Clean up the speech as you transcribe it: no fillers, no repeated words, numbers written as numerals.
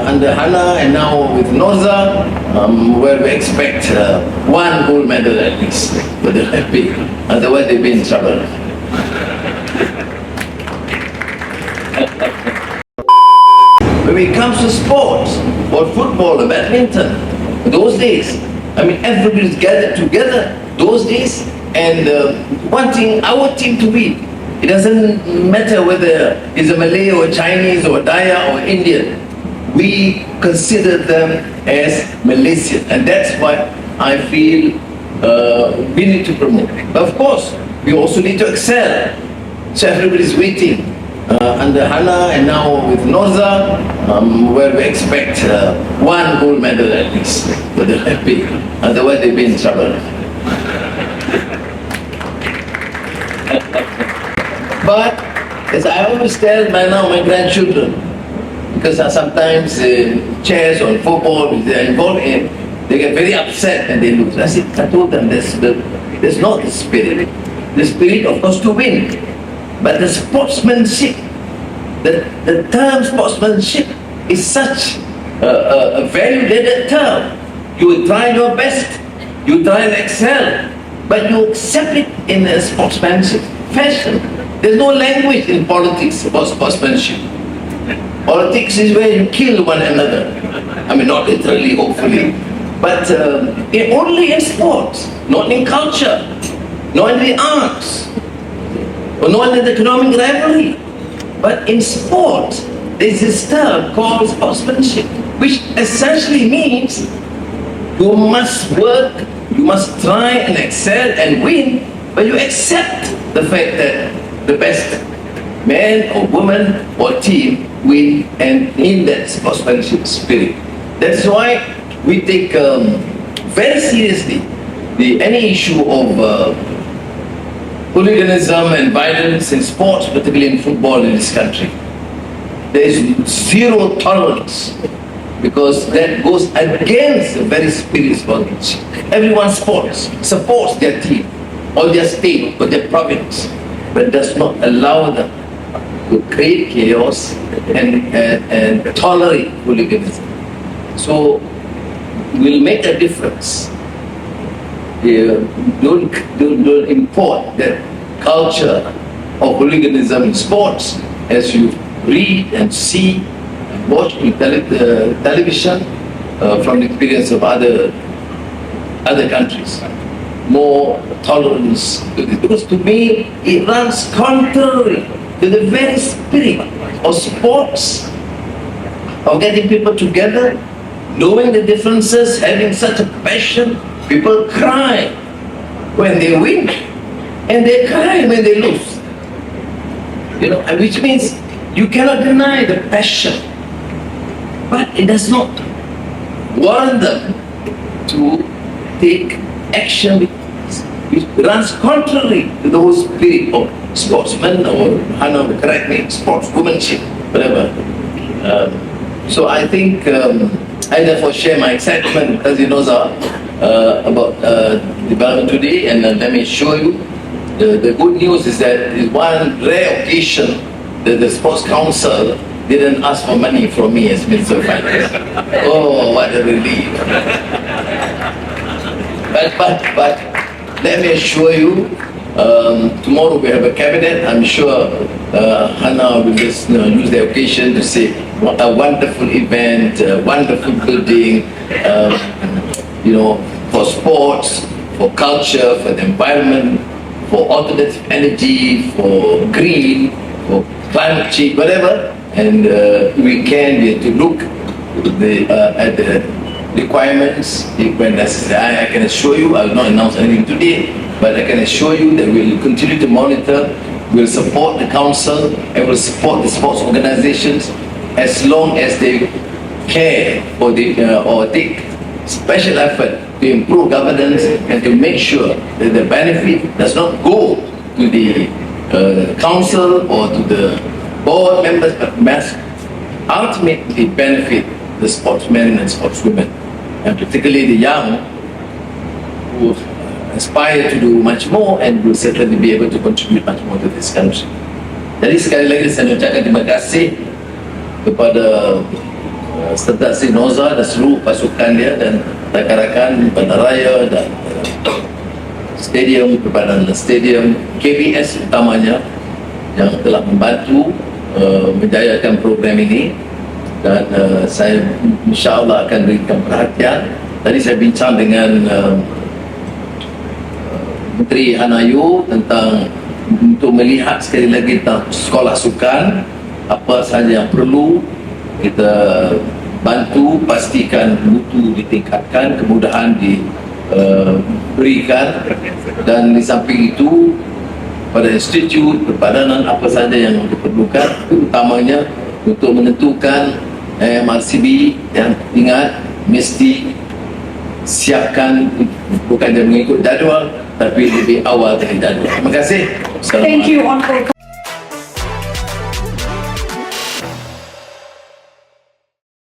under Hana and now with Norza, where we expect one gold medal at least for the Olympic. Otherwise they'll be in trouble. When it comes to sports, or football or badminton, those days, I mean, everybody's gathered together those days and wanting our team to win. It doesn't matter whether it's a Malay or Chinese or Daya or Indian. We consider them as Malaysian, and that's what I feel we need to promote. But of course, we also need to excel. So everybody's waiting under Hana and now with Norza, where we expect one gold medal at least for the Olympic. Otherwise they'll be in trouble. But as I always tell my grandchildren, because sometimes chess or football they're involved in, they get very upset and they lose. I told them there's not the spirit. The spirit, of course, to win. But the sportsmanship, the term sportsmanship is such a value-laden term. You try your best, you try and excel, but you accept it in a sportsmanship fashion. There's no language in politics about sportsmanship. Politics is where you kill one another. I mean, not literally, hopefully, but only in sports, not in culture, not in the arts, or not in the economic rivalry. But in sport, there's this term called sportsmanship, which essentially means you must work, you must try and excel and win, but you accept the fact that the best man or woman or team win, and in that sportsmanship spirit. That's why we take very seriously any issue of hooliganism and violence in sports, particularly in football in this country. There is zero tolerance, because that goes against the very spirit of sportsmanship. Everyone supports their team or their state or their province, but does not allow them to create chaos and tolerate hooliganism. So we'll make a difference. Don't import that culture of hooliganism in sports as you read and see and watch in television from the experience of other countries. More tolerance to this, because to me it runs contrary to the very spirit of sports, of getting people together, knowing the differences, having such a passion. People cry when they win, and they cry when they lose. Which means you cannot deny the passion, but it does not warrant them to take action which runs contrary to the whole spirit of sportsman, or correct me, sportswomanship, whatever. So I think I therefore share my excitement, as you know, about development today, and let me show you. The good news is that in one rare occasion that the Sports Council didn't ask for money from me as Minister of Finance. Oh, what a relief. But let me assure you, tomorrow we have a cabinet. I'm sure Hana will just use the occasion to say what a wonderful event, a wonderful building, for sports, for culture, for the environment, for alternative energy, for green, for climate change, whatever. And we can to look at the requirements when necessary. I can assure you, I will not announce anything today, but I can assure you that we will continue to monitor, we will support the council, and will support the sports organizations as long as they care or take special effort to improve governance and to make sure that the benefit does not go to the council or to the board members, but must ultimately benefit the sportsmen and sportswomen, and particularly the young who aspire to do much more and will certainly be able to contribute much more to this country. Jadi sekali lagi saya ucapkan terima kasih kepada serta si Norza dan seluruh pasukan dia dan rakan-rakan bandaraya dan stadium, Perdana stadium, KBS utamanya yang telah membantu menjayakan program ini, dan saya insyaAllah akan berikan perhatian. Tadi saya bincang dengan Menteri Hanayu tentang untuk melihat sekali lagi tentang sekolah sukan, apa sahaja yang perlu kita bantu, pastikan mutu ditingkatkan, kemudahan diberikan, dan di samping itu pada institut perpadanan apa sahaja yang diperlukan, utamanya untuk menentukan MRCB yang ingat mesti siapkan, bukan dia mengikut jadual tapi lebih awal dari jadual. Terima kasih. Thank you, Honorable